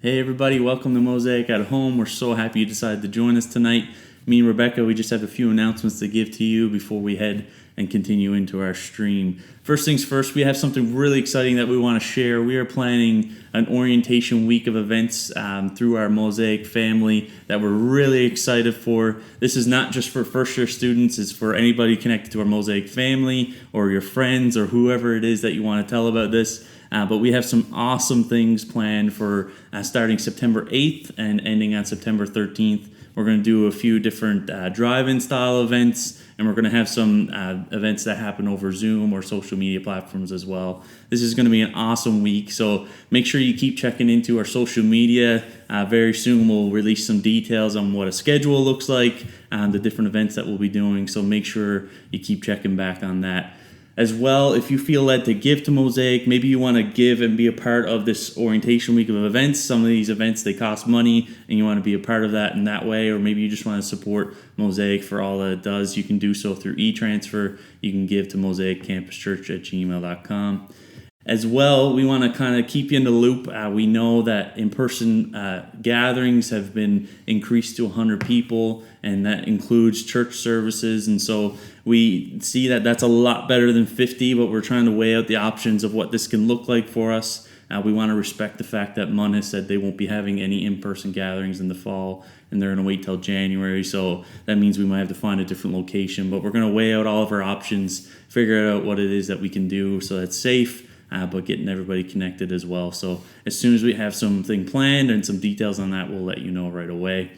Hey everybody, welcome to Mosaic at Home. We're so happy you decided to join us tonight. Me and Rebecca, we just have a few announcements to give to you before we head and continue into our stream. First things first, we have something really exciting that we want to share. We are planning an orientation week of events through our Mosaic family that we're really excited for. This is not just for first year students, it's for anybody connected to our Mosaic family or your friends or whoever it is that you want to tell about this. But we have some awesome things planned for starting September 8th and ending on September 13th. We're going to do a few different drive-in style events, and we're going to have some events that happen over Zoom or social media platforms as well. This is going to be an awesome week, so make sure you keep checking into our social media. Very soon we'll release some details on what a schedule looks like and the different events that we'll be doing, so make sure you keep checking back on that. As well, if you feel led to give to Mosaic, maybe you want to give and be a part of this orientation week of events. Some of these events, they cost money, and you want to be a part of that in that way, or maybe you just want to support Mosaic for all that it does. You can do so through e-transfer. You can give to mosaiccampuschurch@gmail.com. As well, we want to kind of keep you in the loop. We know that in-person gatherings have been increased to 100 people, and that includes church services. And so we see that that's a lot better than 50, but we're trying to weigh out the options of what this can look like for us. We want to respect the fact that MUN has said they won't be having any in-person gatherings in the fall, and they're going to wait till January. So that means we might have to find a different location, but we're going to weigh out all of our options, figure out what it is that we can do so that's safe, but getting everybody connected as well. So as soon as we have something planned and some details on that, we'll let you know right away.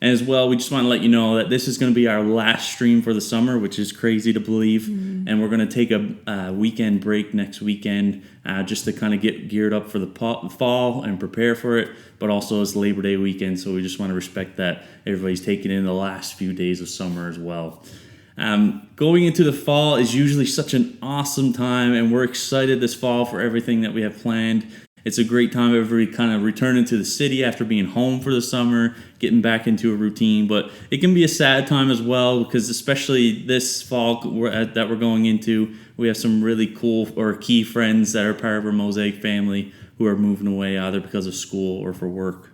And as well, we just want to let you know that this is going to be our last stream for the summer, which is crazy to believe. And we're going to take a weekend break next weekend just to kind of get geared up for the fall and prepare for it, but also it's Labor Day weekend, so we just want to respect that everybody's taking in the last few days of summer as well. Going into the fall is usually such an awesome time, and we're excited this fall for everything that we have planned. It's a great time of everybody kind of returning to the city after being home for the summer, getting back into a routine. But it can be a sad time as well, because especially this fall that we're going into, we have some really cool or key friends that are part of our Mosaic family who are moving away either because of school or for work.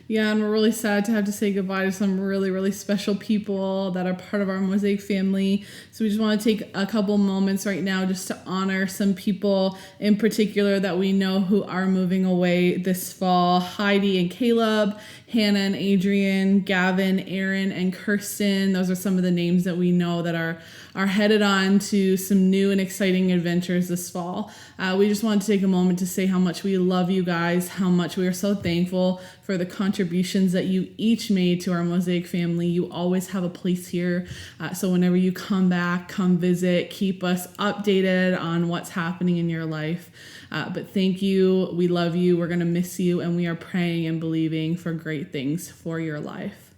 Yeah, and we're really sad to have to say goodbye to some really, really special people that are part of our Mosaic family. So we just want to take a couple moments right now just to honor some people in particular that we know who are moving away this fall. Heidi and Caleb, Hannah and Adrian, Gavin, Aaron, and Kirsten. Those are some of the names that we know that are headed on to some new and exciting adventures this fall. We just wanted to take a moment to say how much we love you guys, how much we are so thankful for the contributions that you each made to our Mosaic family. You always have a place here. So whenever you come back, come visit, keep us updated on what's happening in your life. But thank you. We love you. We're going to miss you. And we are praying and believing for great things for your life.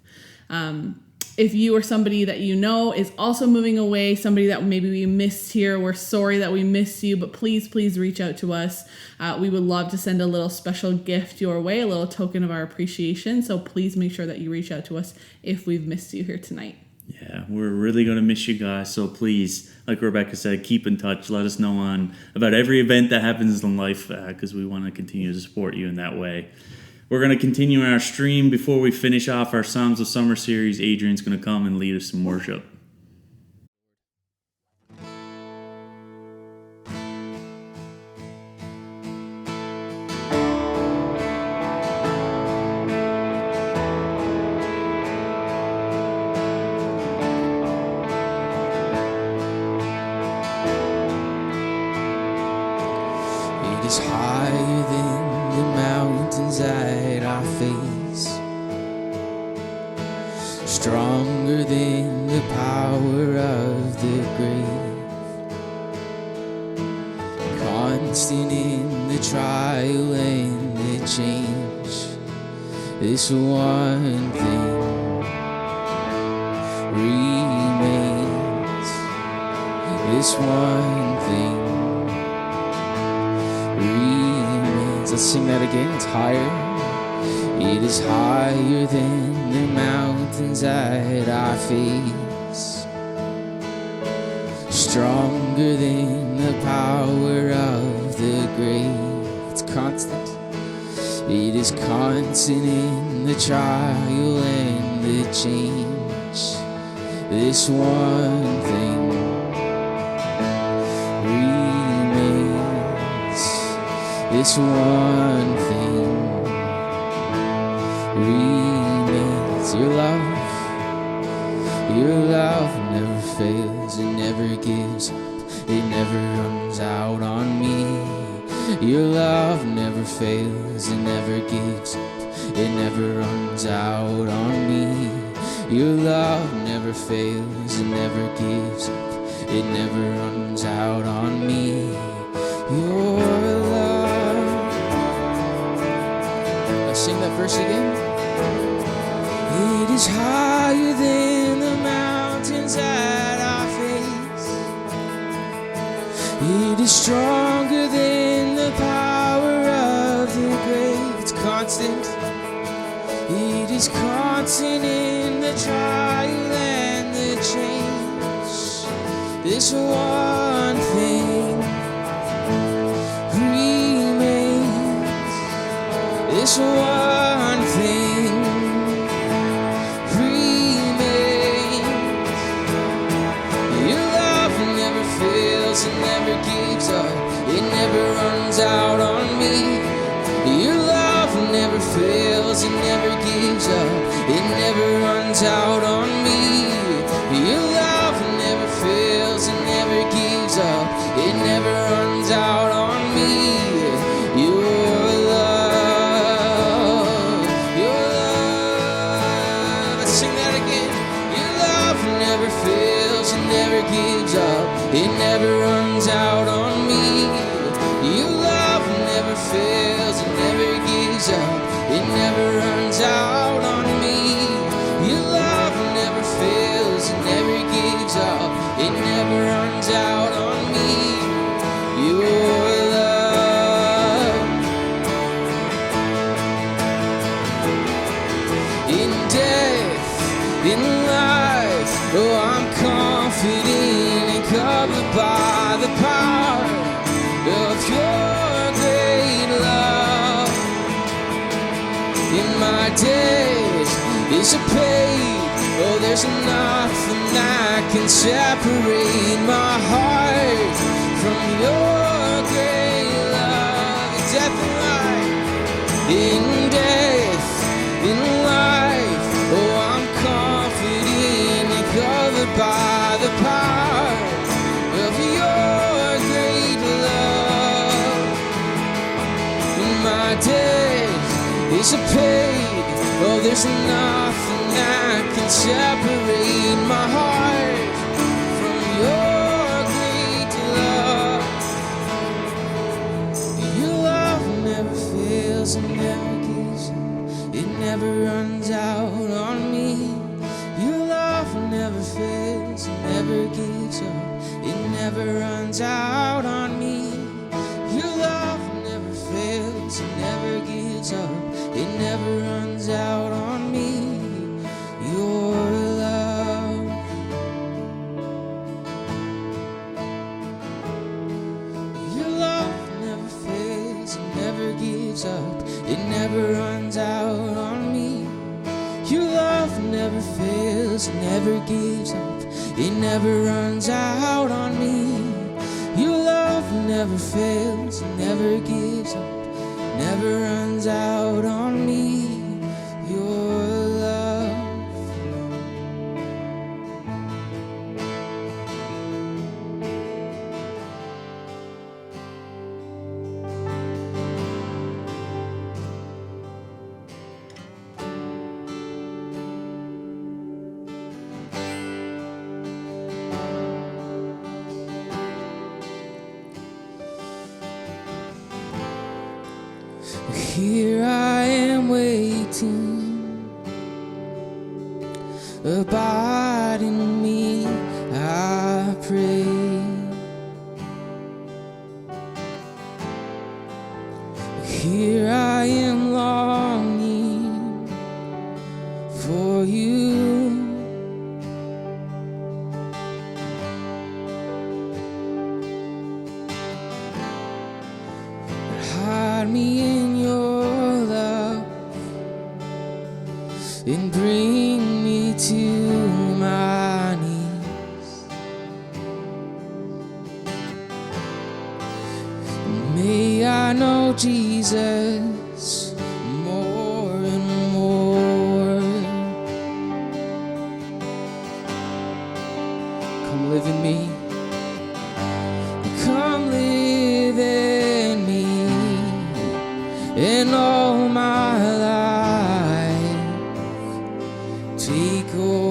If you or somebody that you know is also moving away, somebody that maybe we missed here, we're sorry that we missed you, but please reach out to us. We would love to send a little special gift your way, a little token of our appreciation. So please make sure that you reach out to us if we've missed you here tonight. Yeah, we're really going to miss you guys. So please, like Rebecca said, keep in touch. Let us know about every event that happens in life because we want to continue to support you in that way. We're going to continue our stream. Before we finish off our Psalms of Summer series, Adrian's going to come and lead us in worship. It is higher than the mountains that I face, stronger than the power of the grave, constant in the trial and the change. This one thing remains, this one thing remains. Let's sing that again. It's higher. It is higher than the mountains that I face, stronger than the power of the grave. It's constant. It is constant in the trial and the change. This one thing remains. This one thing remains. Your love never fails, it never gives up, it never runs out on me. Your love never fails, it never gives up, it never runs out on me. Your love never fails, it never gives up, it never runs out on me. Your love. Let's sing that verse again. It is higher than the mountains that I face. It is stronger than the power of the grave. It's constant. It is constant in the trial and the change. This one thing remains. This one thing remains. Your love never fails, it never gives up, it never runs out on me. Your love never fails, it never gives up, it never runs out on me. Your love never fails, it never gives up, it never runs out on me. Your love, let's sing that again. Your love never fails, it never gives up, it never runs out on me. Your love never fails, it never gives up, it never runs out on me. Your love never fails, it never gives up, it never runs out on me. Your love. In death, in life, oh, I'm confident and covered by the power of your great love. In my days dissipate, oh, there's nothing that can separate my heart from your great love. In death and life, in death, in life, oh, I'm confident and covered by the power of your great love. In my days dissipate, oh, there's nothing that can separate my heart from your great love. Your love never fails, it never gives up, it never runs out on me. Your love never fails, it never gives up, it never runs out on me. Your love never fails, it never gives up, it never runs out on me. Your love. Your love never fails, it never gives up, it never runs out on me. Your love never fails, it never gives up, it never runs out on me. Your love never fails, it never gives up, never runs out on me. Your love. Here I am waiting, abide in me, I pray. Here I am longing for you. Hide me in your love and bring me to my knees. May I know Jesus more and more. Come live in me. Come live in me. In all my life, take over.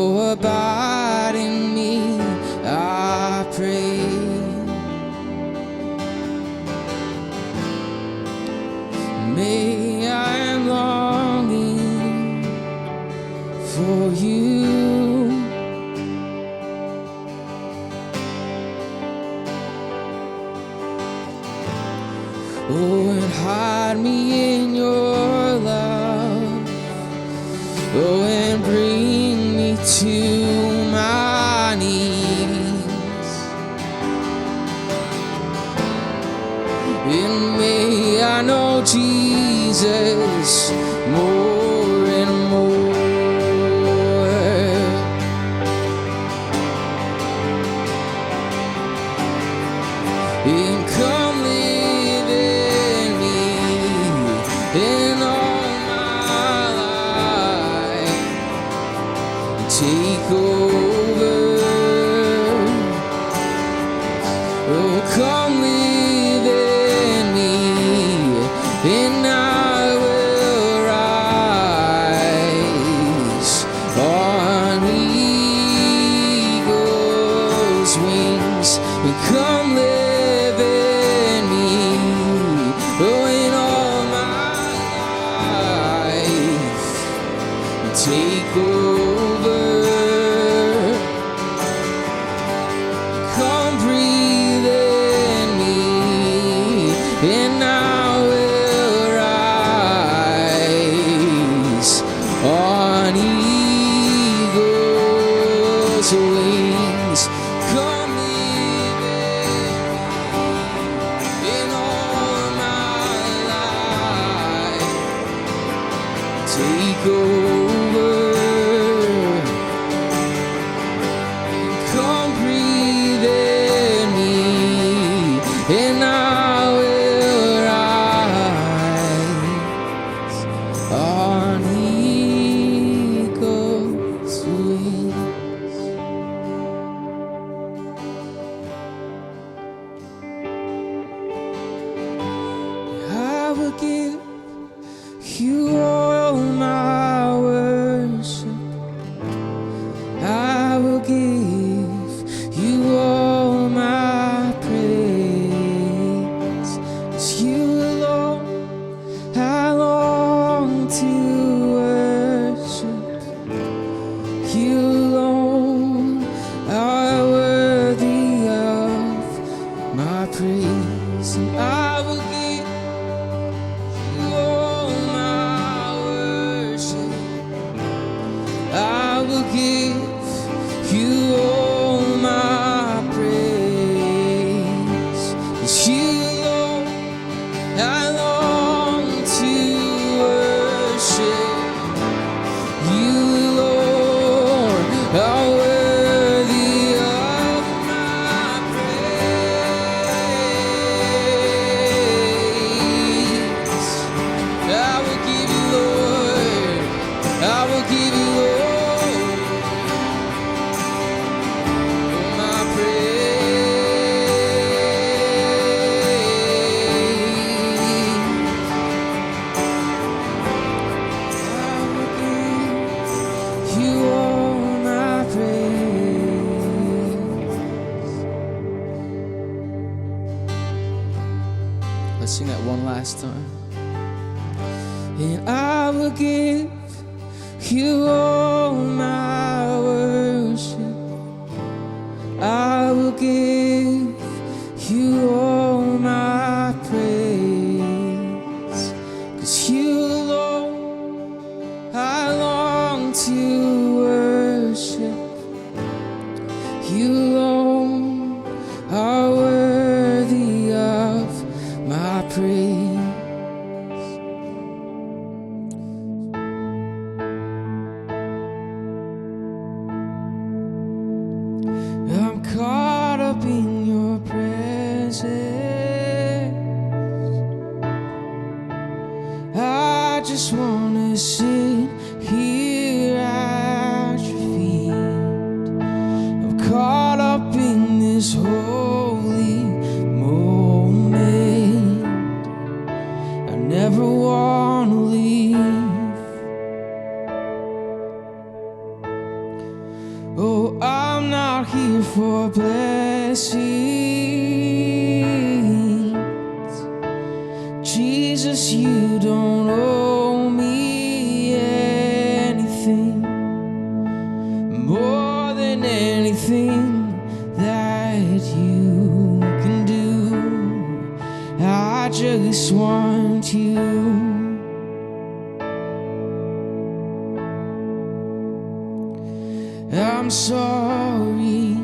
Oh, abide in me, I pray. May I am longing for you. Oh, and hide me in your love. Oh, and bring me to my knees. And may I know Jesus more and more. And come live in me in all my life. Take over. Oh, come live in me, and I will rise on eagle's wings. And come live in me, oh, in all my life. Take over. Come breathe in me, and I will rise on eagle's wings. Come live in all my life. Take over. Come breathe in me, and I will rise on eagle's wings. I will give you all my worship. I will give you all my praise. 'Cause you alone I long to worship. You alone are worthy of my praise. And I will give you all my worship. I will give you all my praise. 'Cause you alone I long to worship. You alone are worthy of my praise. I will give you, Lord, I will give you all my praise. I will give you all my praise. Let's sing that one last time. And I will give you all my worship. I will give you all my praise. 'Cause you alone I long to worship. You alone are worthy of my praise. I'm caught up in your presence. I just wanna sit here at your feet. I'm caught up in this holy moment. I never wanna leave. Oh, I'm not here for blessings. Jesus, you don't owe me anything more than anything that you can do. I just want you. I'm sorry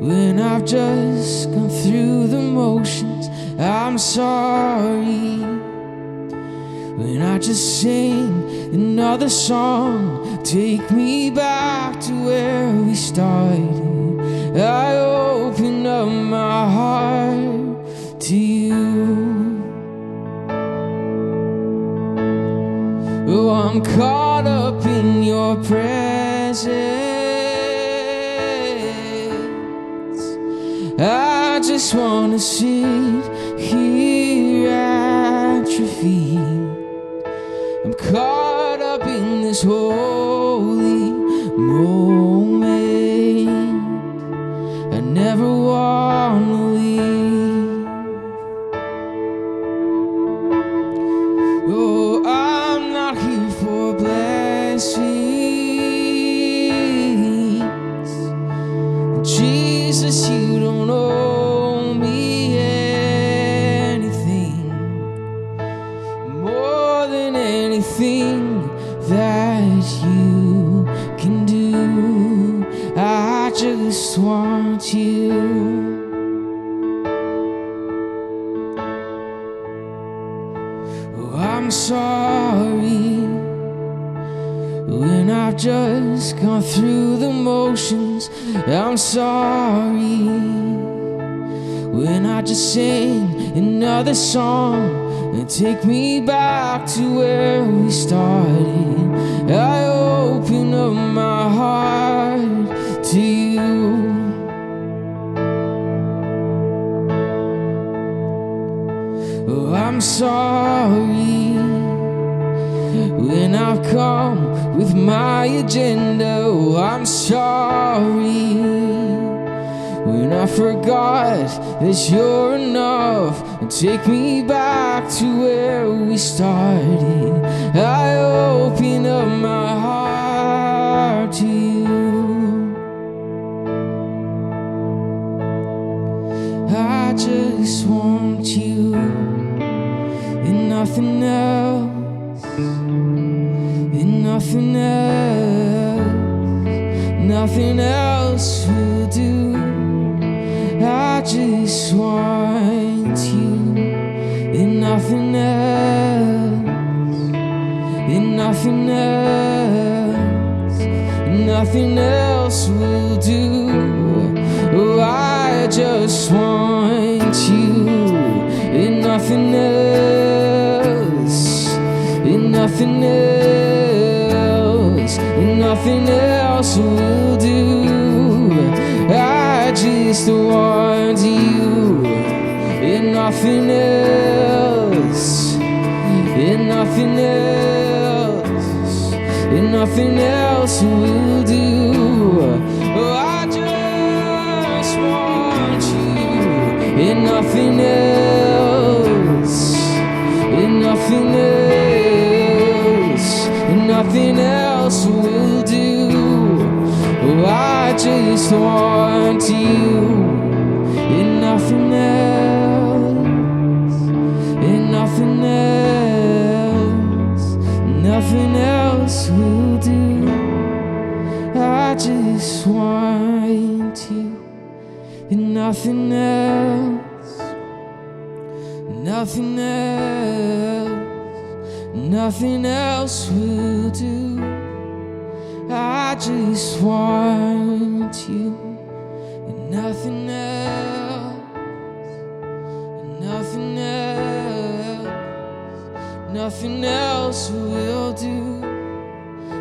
when I've just gone through the motions. I'm sorry when I just sing another song. Take me back to where we started. I open up my heart to you. Oh, I'm caught up in your presence. I just wanna sit here at your feet. I'm caught up in this holy moment. I never wanna leave. Oh, I'm not here for blessings. Jesus, you don't owe me anything more than anything that you can do. I just want you. Oh, I'm sorry when I've just gone through the motions. I'm sorry when I just sing another song and take me back to where we started. I open up my heart to you. Oh, I'm sorry when I've come with my agenda. Oh, I'm sorry when I forgot that you're enough. Take me back to where we started. I open up my heart to you. I just want you and nothing else, and nothing else, nothing else will do. I just want you and nothing else, and nothing else, nothing else will do. Oh, I just want you and nothing else, and nothing else, and nothing else will do. I just want you and nothing else, and nothing else, and nothing else will do. Oh, I just want you and nothing else, and nothing else, and nothing else will do. Oh, I just want you and nothing else, and nothing else, nothing else will do. I just want you and nothing else, nothing else, nothing else will do. I just want you and nothing else, and nothing else, nothing else will do.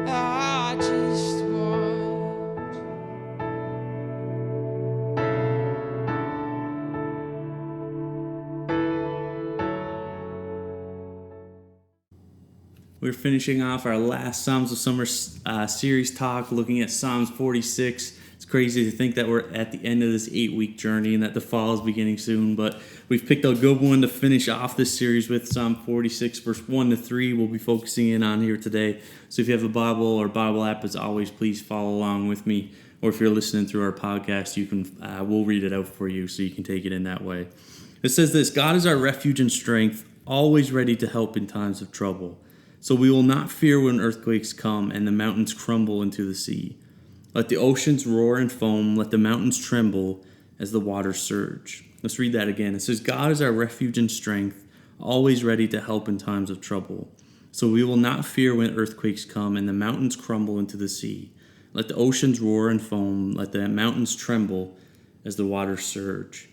I just want you. We're finishing off our last Psalms of Summer series talk, looking at Psalms 46. It's crazy to think that we're at the end of this 8-week journey and that the fall is beginning soon, but we've picked a good one to finish off this series with. Psalm 46, verse 1 to 3, we'll be focusing in on here today. So if you have a Bible or Bible app, as always, please follow along with me. Or if you're listening through our podcast, you can we'll read it out for you so you can take it in that way. It says this: God is our refuge and strength, always ready to help in times of trouble. So we will not fear when earthquakes come and the mountains crumble into the sea. Let the oceans roar and foam, let the mountains tremble as the waters surge. Let's read that again. It says, God is our refuge and strength, always ready to help in times of trouble. So we will not fear when earthquakes come and the mountains crumble into the sea. Let the oceans roar and foam, let the mountains tremble as the waters surge.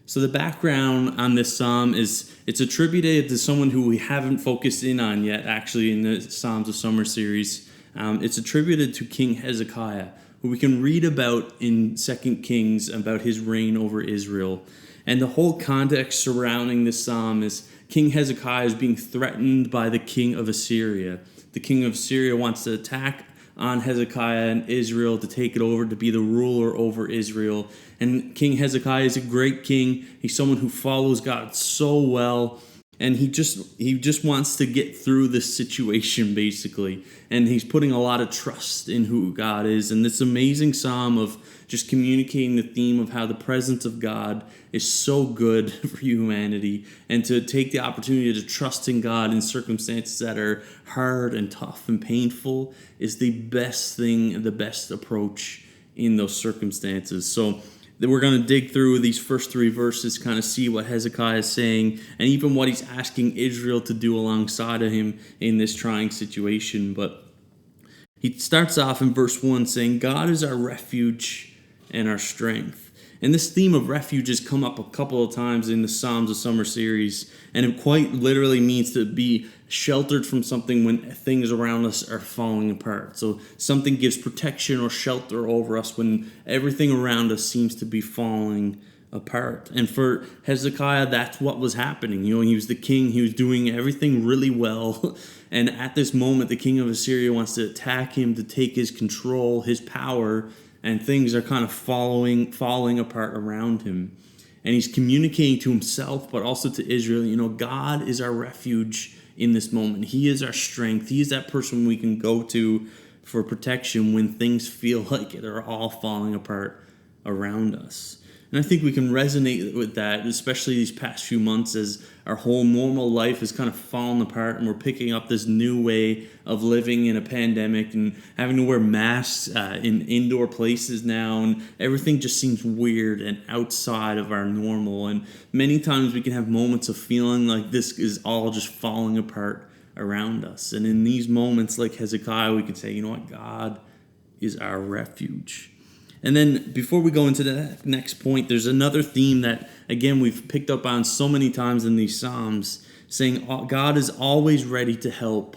So the background on this psalm is it's attributed to someone who we haven't focused in on yet, actually, in the Psalms of Summer series. It's attributed to King Hezekiah, who we can read about in 2 Kings about his reign over Israel. And the whole context surrounding this psalm is King Hezekiah is being threatened by the king of Assyria. The king of Assyria wants to attack on Hezekiah and Israel to take it over, to be the ruler over Israel. And King Hezekiah is a great king. He's someone who follows God so well. And he just wants to get through this situation, basically. And he's putting a lot of trust in who God is. And this amazing psalm of just communicating the theme of how the presence of God is so good for humanity. And to take the opportunity to trust in God in circumstances that are hard and tough and painful is the best thing, the best approach in those circumstances. So we're going to dig through these first 3 verses, kind of see what Hezekiah is saying, and even what he's asking Israel to do alongside of him in this trying situation. But he starts off in verse 1 saying, God is our refuge and our strength. And this theme of refuge has come up a couple of times in the Psalms of Summer series, and it quite literally means to be sheltered from something when things around us are falling apart. So something gives protection or shelter over us when everything around us seems to be falling apart. And for Hezekiah, that's what was happening. He was the king. He was doing everything really well. And at this moment, the king of Assyria wants to attack him, to take his control, his power, and things are kind of falling apart around him. And he's communicating to himself, but also to Israel, God is our refuge in this moment. He is our strength. He is that person we can go to for protection when things feel like they're all falling apart around us. And I think we can resonate with that, especially these past few months as our whole normal life has kind of fallen apart and we're picking up this new way of living in a pandemic and having to wear masks in indoor places now, and everything just seems weird and outside of our normal. And many times we can have moments of feeling like this is all just falling apart around us. And in these moments, like Hezekiah, we can say, you know what, God is our refuge. And then before we go into the next point, there's another theme that, again, we've picked up on so many times in these Psalms, saying God is always ready to help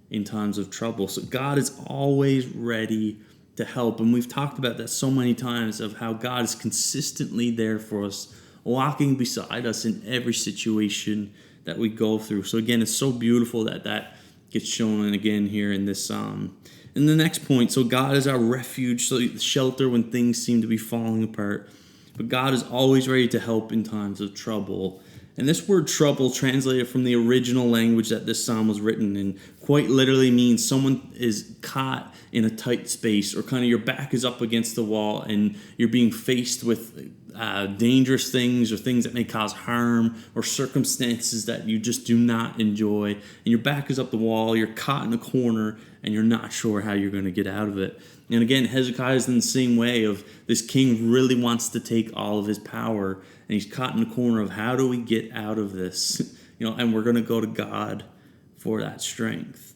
in times of trouble. So God is always ready to help. And we've talked about that so many times, of how God is consistently there for us, walking beside us in every situation that we go through. So again, it's so beautiful that gets shown again here in this psalm. And the next point, so God is our refuge, so shelter when things seem to be falling apart. But God is always ready to help in times of trouble. And this word trouble, translated from the original language that this psalm was written in, quite literally means someone is caught in a tight space, or kind of your back is up against the wall and you're being faced with dangerous things or things that may cause harm or circumstances that you just do not enjoy. And your back is up the wall, you're caught in a corner, and you're not sure how you're going to get out of it. And again, Hezekiah is in the same way of this king really wants to take all of his power, and he's caught in the corner of how do we get out of this? And we're going to go to God for that strength.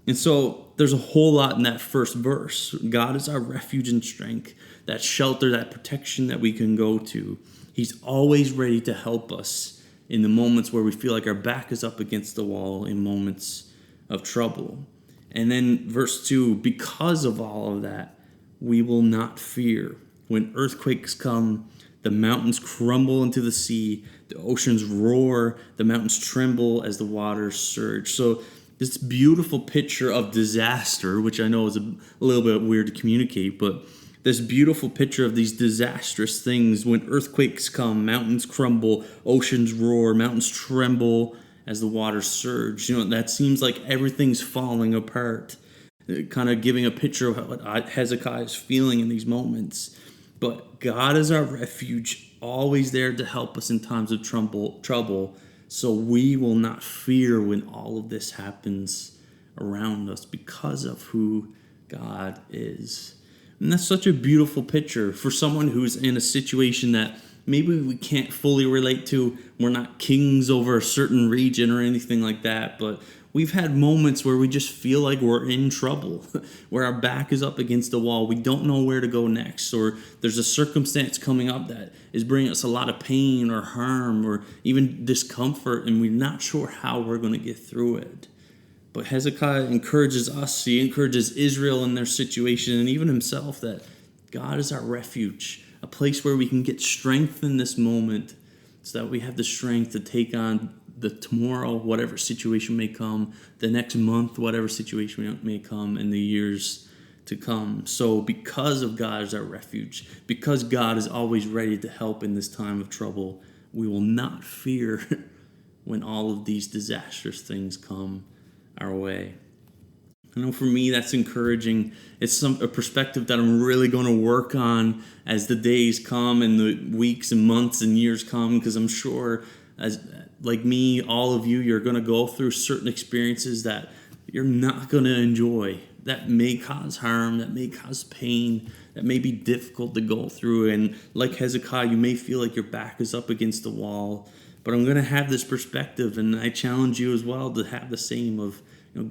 And so there's a whole lot in that first verse. God is our refuge and strength, that shelter, that protection that we can go to. He's always ready to help us in the moments where we feel like our back is up against the wall, in moments of trouble. And then verse 2, because of all of that, we will not fear. When earthquakes come, the mountains crumble into the sea, the oceans roar, the mountains tremble as the waters surge. So this beautiful picture of disaster, which I know is a little bit weird to communicate, but this beautiful picture of these disastrous things when earthquakes come, mountains crumble, oceans roar, mountains tremble as the waters surge. That seems like everything's falling apart, kind of giving a picture of what Hezekiah is feeling in these moments. But God is our refuge, always there to help us in times of trouble, so we will not fear when all of this happens around us because of who God is. And that's such a beautiful picture for someone who's in a situation that maybe we can't fully relate to. We're not kings over a certain region or anything like that, but we've had moments where we just feel like we're in trouble, where our back is up against the wall. We don't know where to go next, or there's a circumstance coming up that is bringing us a lot of pain or harm or even discomfort, and we're not sure how we're going to get through it. But Hezekiah encourages us, he encourages Israel in their situation, and even himself, that God is our refuge, a place where we can get strength in this moment so that we have the strength to take on the tomorrow, whatever situation may come, the next month, whatever situation may come, and the years to come. So because of God is our refuge, because God is always ready to help in this time of trouble, we will not fear when all of these disastrous things come our way. I know for me that's encouraging. It's a perspective that I'm really going to work on as the days come and the weeks and months and years come, because I'm sure, as like me, all of you, you're going to go through certain experiences that you're not going to enjoy, that may cause harm, that may cause pain, that may be difficult to go through. And like Hezekiah, you may feel like your back is up against the wall. But I'm going to have this perspective, and I challenge you as well to have the same of,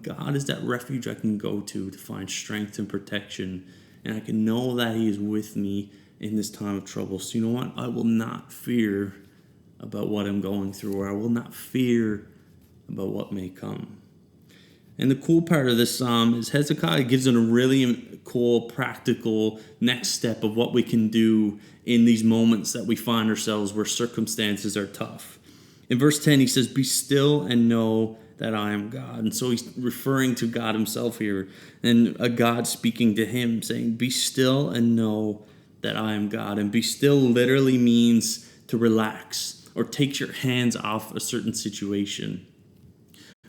God is that refuge I can go to find strength and protection, and I can know that he is with me in this time of trouble. So you know what? I will not fear about what I'm going through, or I will not fear about what may come. And the cool part of this psalm is Hezekiah gives it a really cool, practical next step of what we can do in these moments that we find ourselves where circumstances are tough. In verse 10, he says, "Be still and know that I am God." And so he's referring to God himself here, and a God speaking to him, saying, "Be still and know that I am God." And be still literally means to relax or take your hands off a certain situation.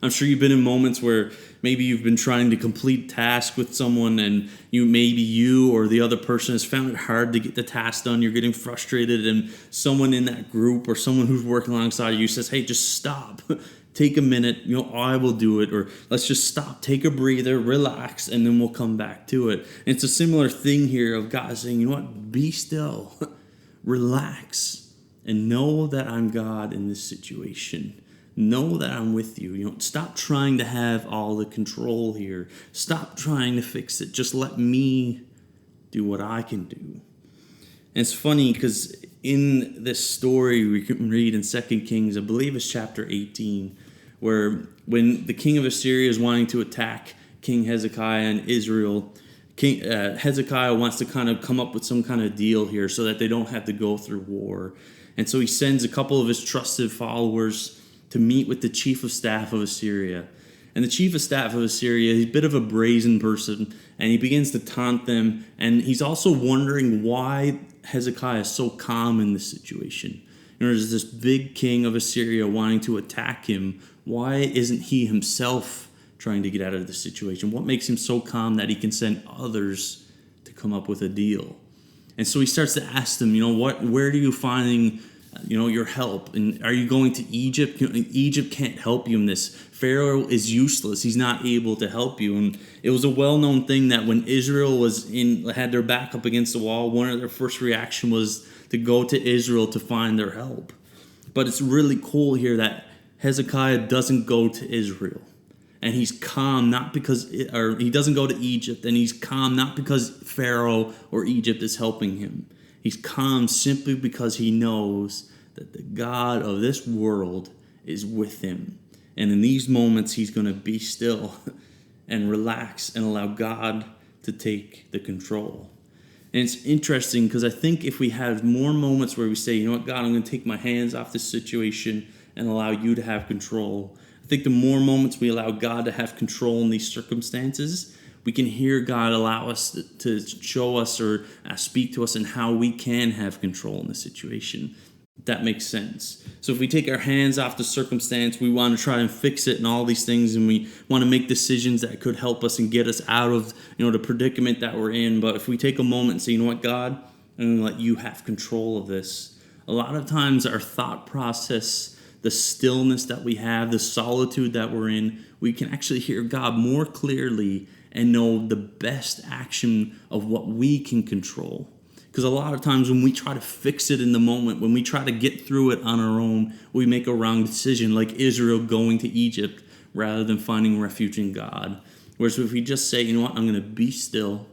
I'm sure you've been in moments where maybe you've been trying to complete a task with someone, and you or the other person has found it hard to get the task done. You're getting frustrated, and someone in that group or someone who's working alongside you says, "Hey, just stop. Take a minute. I will do it." Or let's just stop, take a breather, relax, and then we'll come back to it. And it's a similar thing here of God saying, you know what? Be still, relax, and know that I'm God in this situation. Know that I'm with you. Stop trying to have all the control here. Stop trying to fix it. Just let me do what I can do. And it's funny because in this story we can read in 2 Kings, I believe it's chapter 18, where when the king of Assyria is wanting to attack King Hezekiah and Israel, Hezekiah wants to kind of come up with some kind of deal here so that they don't have to go through war. And so he sends a couple of his trusted followers to meet with the chief of staff of Assyria. And the chief of staff of Assyria, he's a bit of a brazen person, and he begins to taunt them. And he's also wondering why Hezekiah is so calm in this situation. There's this big king of Assyria wanting to attack him. Why isn't he himself trying to get out of the situation? What makes him so calm that he can send others to come up with a deal? And so he starts to ask them, where do you find your help? And are you going to Egypt? Egypt can't help you in this. Pharaoh is useless. He's not able to help you. And it was a well-known thing that when Israel had their back up against the wall, one of their first reaction was to go to Israel to find their help. But it's really cool here that Hezekiah doesn't go to Israel. And he's calm he doesn't go to Egypt, and he's calm not because Pharaoh or Egypt is helping him. He's calm simply because he knows that the God of this world is with him. And in these moments, he's going to be still and relax and allow God to take the control. And it's interesting because I think if we have more moments where we say, God, I'm going to take my hands off this situation and allow you to have control, I think the more moments we allow God to have control in these circumstances, we can hear God allow us to show us or speak to us in how we can have control in the situation. That makes sense. So if we take our hands off the circumstance, we want to try and fix it and all these things, and we want to make decisions that could help us and get us out of the predicament that we're in. But if we take a moment and say, you know what, God, I'm going to let you have control of this. A lot of times our thought process, the stillness that we have, the solitude that we're in, we can actually hear God more clearly and know the best action of what we can control. Because a lot of times when we try to fix it in the moment, when we try to get through it on our own, we make a wrong decision, like Israel going to Egypt rather than finding refuge in God. Whereas if we just say, you know what, I'm going to be still,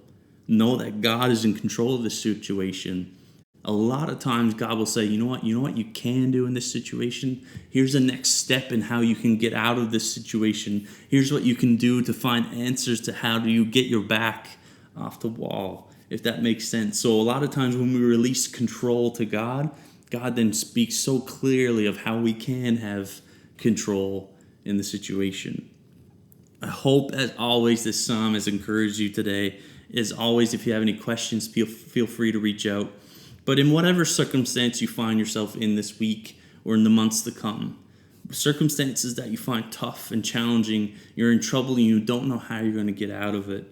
know that God is in control of this situation, a lot of times God will say, you know what you can do in this situation? Here's the next step in how you can get out of this situation. Here's what you can do to find answers to how do you get your back off the wall, if that makes sense. So a lot of times when we release control to God, God then speaks so clearly of how we can have control in the situation. I hope, as always, this psalm has encouraged you today. As always, if you have any questions, feel free to reach out. But in whatever circumstance you find yourself in this week or in the months to come, circumstances that you find tough and challenging, you're in trouble and you don't know how you're going to get out of it,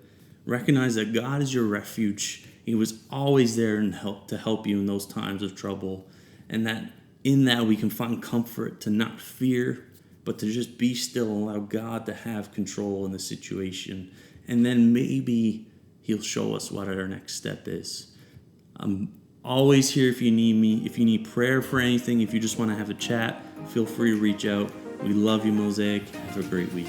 recognize that God is your refuge. He was always there to help you in those times of trouble. And that in that we can find comfort to not fear, but to just be still and allow God to have control in the situation. And then maybe He'll show us what our next step is. I'm always here if you need me. If you need prayer for anything, if you just want to have a chat, feel free to reach out. We love you, Mosaic. Have a great week.